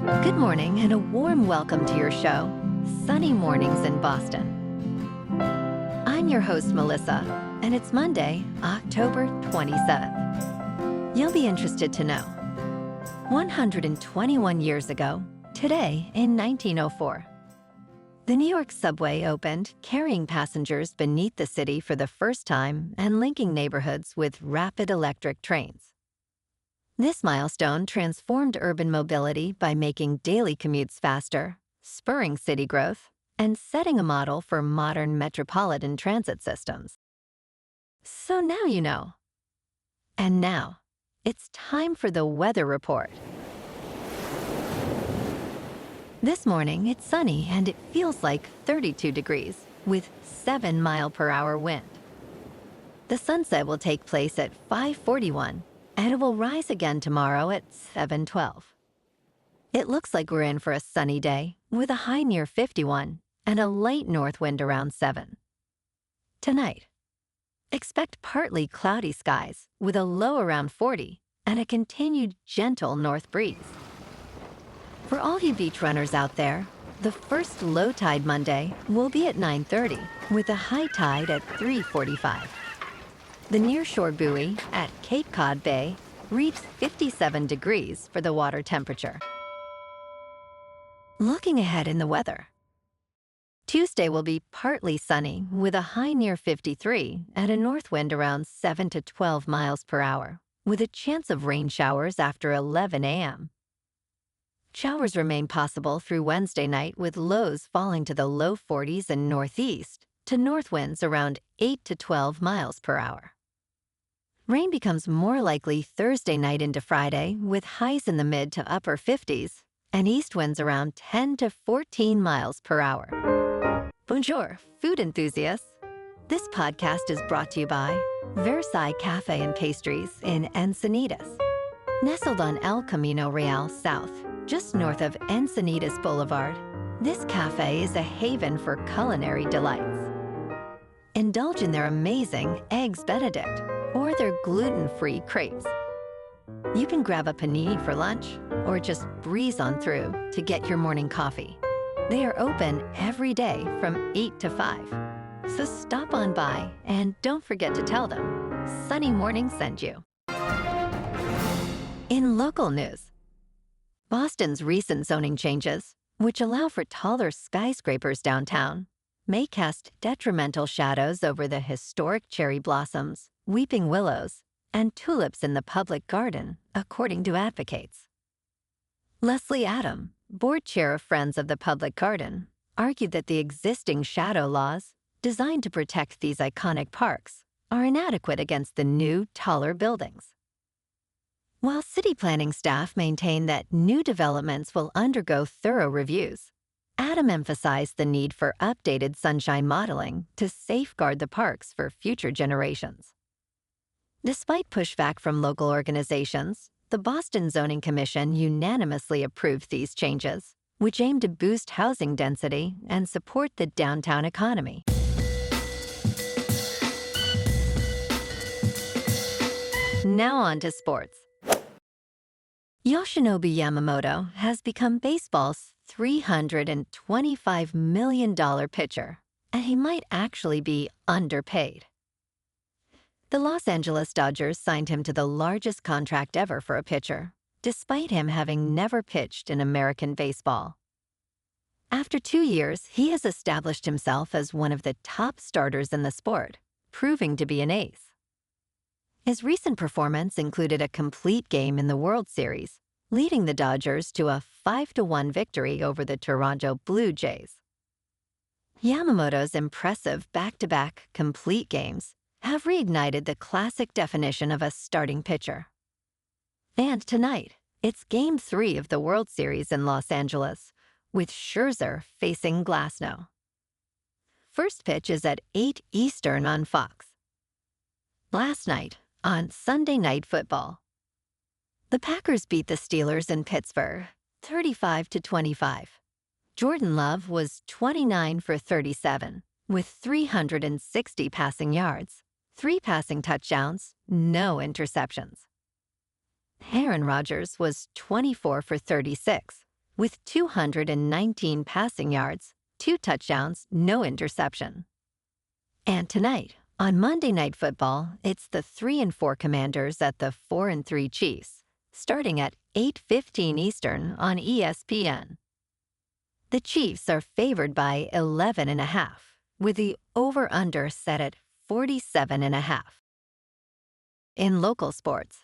Good morning and a warm welcome to your show, Sunny Mornings in Boston. I'm your host, Melissa, and it's Monday, October 27th. You'll be interested to know 121 years ago, today in 1904, the New York subway opened, carrying passengers beneath the city for the first time and linking neighborhoods with rapid electric trains. This milestone transformed urban mobility by making daily commutes faster, spurring city growth, and setting a model for modern metropolitan transit systems. So now you know. And now, it's time for the weather report. This morning, it's sunny and it feels like 32 degrees with 7-mile-per-hour wind. The sunset will take place at 5:41, and it will rise again tomorrow at 7:12. It looks like we're in for a sunny day with a high near 51 and a light north wind around 7. Tonight, expect partly cloudy skies with a low around 40 and a continued gentle north breeze. For all you beach runners out there, the first low tide Monday will be at 9:30 with a high tide at 3:45. The nearshore buoy at Cape Cod Bay reads 57 degrees for the water temperature. Looking ahead in the weather. Tuesday will be partly sunny with a high near 53 and a north wind around 7 to 12 miles per hour, with a chance of rain showers after 11 a.m. Showers remain possible through Wednesday night with lows falling to the low 40s and northeast to north winds around 8 to 12 miles per hour. Rain becomes more likely Thursday night into Friday with highs in the mid to upper 50s and east winds around 10 to 14 miles per hour. Bonjour, food enthusiasts. This podcast is brought to you by Versailles Cafe and Pastries in Encinitas. Nestled on El Camino Real South, just north of Encinitas Boulevard, this cafe is a haven for culinary delights. Indulge in their amazing Eggs Benedict or their gluten-free crepes. You can grab a panini for lunch or just breeze on through to get your morning coffee. They are open every day from 8 to 5. So stop on by and don't forget to tell them Sunny Morning sent you. In local news, Boston's recent zoning changes, which allow for taller skyscrapers downtown, may cast detrimental shadows over the historic cherry blossoms, weeping willows, and tulips in the public garden, according to advocates. Leslie Adam, board chair of Friends of the Public Garden, argued that the existing shadow laws, designed to protect these iconic parks, are inadequate against the new, taller buildings. While city planning staff maintain that new developments will undergo thorough reviews, Adam emphasized the need for updated sunshine modeling to safeguard the parks for future generations. Despite pushback from local organizations, the Boston Zoning Commission unanimously approved these changes, which aim to boost housing density and support the downtown economy. Now on to sports. Yoshinobu Yamamoto has become baseball's $325 million pitcher, and he might actually be underpaid. The Los Angeles Dodgers signed him to the largest contract ever for a pitcher, despite him having never pitched in American baseball. After 2 years, he has established himself as one of the top starters in the sport, proving to be an ace. His recent performance included a complete game in the World Series, leading the Dodgers to a 5-1 victory over the Toronto Blue Jays. Yamamoto's impressive back-to-back complete games have reignited the classic definition of a starting pitcher. And tonight, it's Game 3 of the World Series in Los Angeles, with Scherzer facing Glasnow. First pitch is at 8 Eastern on Fox. Last night, on Sunday Night Football, the Packers beat the Steelers in Pittsburgh, 35-25. Jordan Love was 29 for 37, with 360 passing yards, 3 passing touchdowns, no interceptions. Aaron Rodgers was 24 for 36, with 219 passing yards, 2 touchdowns, no interception. And tonight, on Monday Night Football, it's the 3-4 Commanders at the 4-3 Chiefs, starting at 8:15 Eastern on ESPN. The Chiefs are favored by 11.5, with the over-under set at 47.5. In local sports,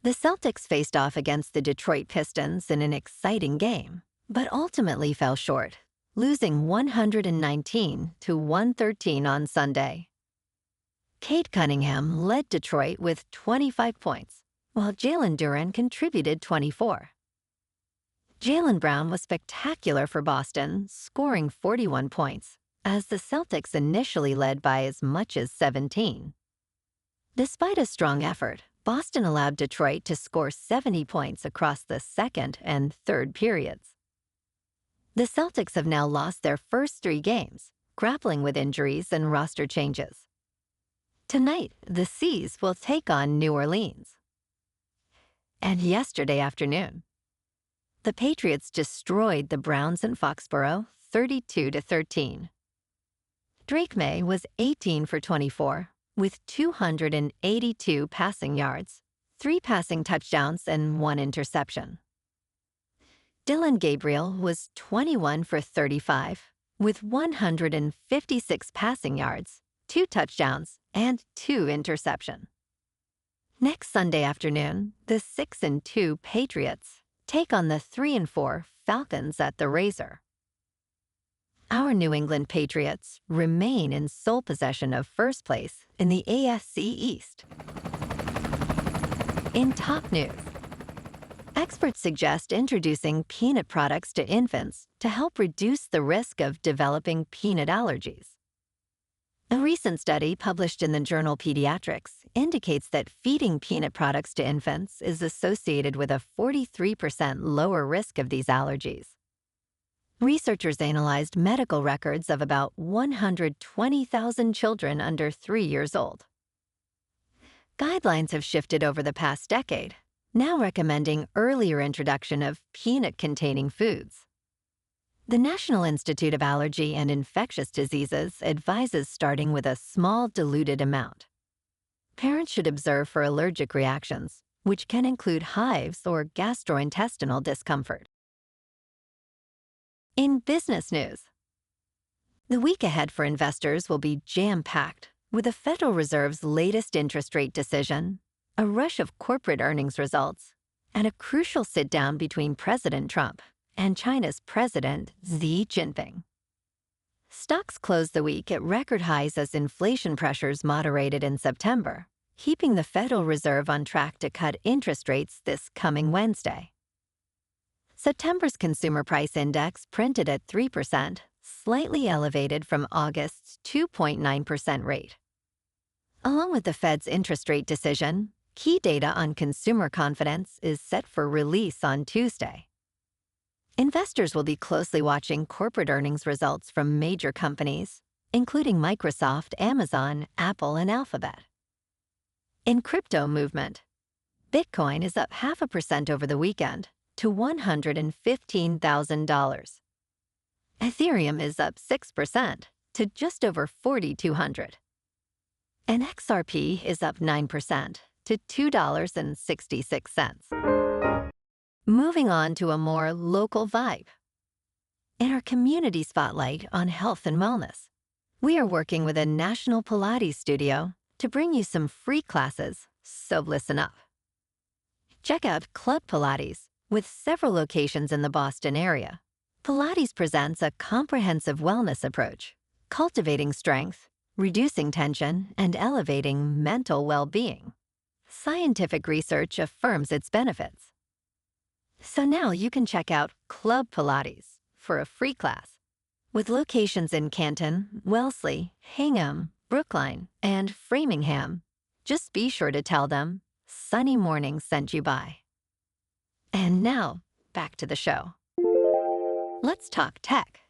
the Celtics faced off against the Detroit Pistons in an exciting game, but ultimately fell short, losing 119-113 on Sunday. Cade Cunningham led Detroit with 25 points, while Jalen Duren contributed 24. Jaylen Brown was spectacular for Boston, scoring 41 points, as the Celtics initially led by as much as 17. Despite a strong effort, Boston allowed Detroit to score 70 points across the second and third periods. The Celtics have now lost their first 3 games, grappling with injuries and roster changes. Tonight, the C's will take on New Orleans. And yesterday afternoon, the Patriots destroyed the Browns in Foxborough 32-13. Drake May was 18 for 24, with 282 passing yards, 3 passing touchdowns, and 1 interception. Dylan Gabriel was 21 for 35, with 156 passing yards, 2 touchdowns, and 2 interceptions. Next Sunday afternoon, the 6-2 Patriots take on the 3-4 Falcons at the Razor. Our New England Patriots remain in sole possession of first place in the AFC East. In top news, experts suggest introducing peanut products to infants to help reduce the risk of developing peanut allergies. A recent study published in the journal Pediatrics indicates that feeding peanut products to infants is associated with a 43% lower risk of these allergies. Researchers analyzed medical records of about 120,000 children under 3 years old. Guidelines have shifted over the past decade, now recommending earlier introduction of peanut-containing foods. The National Institute of Allergy and Infectious Diseases advises starting with a small diluted amount. Parents should observe for allergic reactions, which can include hives or gastrointestinal discomfort. In business news, the week ahead for investors will be jam-packed with the Federal Reserve's latest interest rate decision, a rush of corporate earnings results, and a crucial sit-down between President Trump and China's President Xi Jinping. Stocks closed the week at record highs as inflation pressures moderated in September, keeping the Federal Reserve on track to cut interest rates this coming Wednesday. September's consumer price index printed at 3%, slightly elevated from August's 2.9% rate. Along with the Fed's interest rate decision, key data on consumer confidence is set for release on Tuesday. Investors will be closely watching corporate earnings results from major companies, including Microsoft, Amazon, Apple, and Alphabet. In crypto movement, Bitcoin is up 0.5% over the weekend to $115,000. Ethereum is up 6% to just over 4,200. And XRP is up 9% to $2.66. Moving on to a more local vibe. In our community spotlight on health and wellness, we are working with a national Pilates studio to bring you some free classes, so listen up. Check out Club Pilates with several locations in the Boston area. Pilates presents a comprehensive wellness approach, cultivating strength, reducing tension, and elevating mental well-being. Scientific research affirms its benefits. So now you can check out Club Pilates for a free class. With locations in Canton, Wellesley, Hingham, Brookline, and Framingham, just be sure to tell them Sunny Morning sent you by. And now, back to the show. Let's talk tech.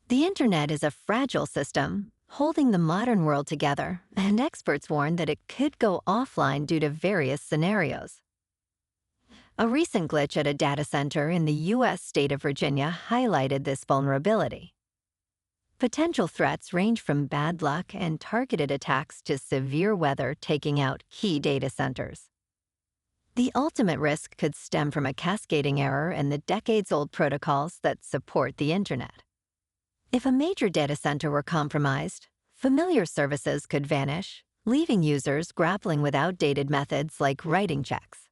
The internet is a fragile system holding the modern world together, and experts warn that it could go offline due to various scenarios. A recent glitch at a data center in the U.S. state of Virginia highlighted this vulnerability. Potential threats range from bad luck and targeted attacks to severe weather taking out key data centers. The ultimate risk could stem from a cascading error in the decades-old protocols that support the Internet. If a major data center were compromised, familiar services could vanish, leaving users grappling with outdated methods like writing checks.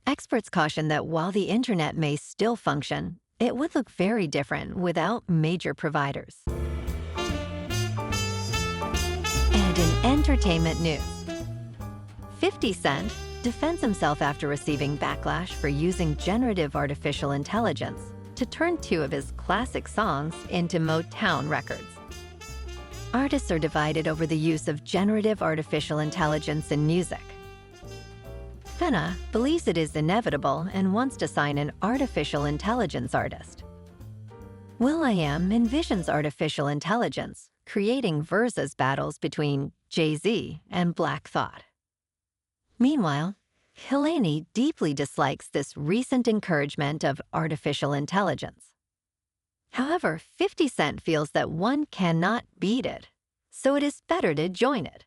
Experts caution that while the Internet may still function, it would look very different without major providers. And in entertainment news, 50 Cent defends himself after receiving backlash for using generative artificial intelligence to turn two of his classic songs into Motown records. Artists are divided over the use of generative artificial intelligence in music. Fenna believes it is inevitable and wants to sign an artificial intelligence artist. will.i.am envisions artificial intelligence creating versus battles between Jay-Z and Black Thought. Meanwhile, Helene deeply dislikes this recent encouragement of artificial intelligence. However, 50 Cent feels that one cannot beat it, so it is better to join it.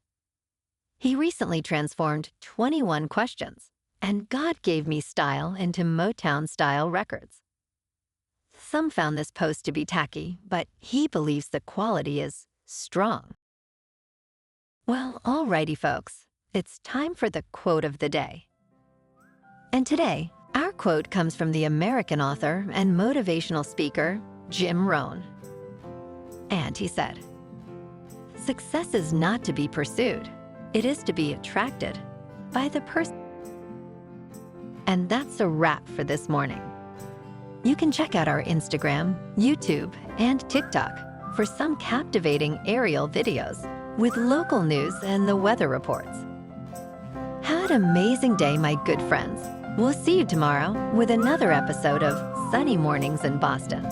He recently transformed 21 questions and God Gave Me Style into Motown-style records. Some found this post to be tacky, but he believes the quality is strong. Well, alrighty folks, it's time for the quote of the day. And today, our quote comes from the American author and motivational speaker, Jim Rohn. And he said, "Success is not to be pursued. It is to be attracted by the person." And that's a wrap for this morning. You can check out our Instagram, YouTube, and TikTok for some captivating aerial videos with local news and the weather reports. Have an amazing day, my good friends. We'll see you tomorrow with another episode of Sunny Mornings in Boston.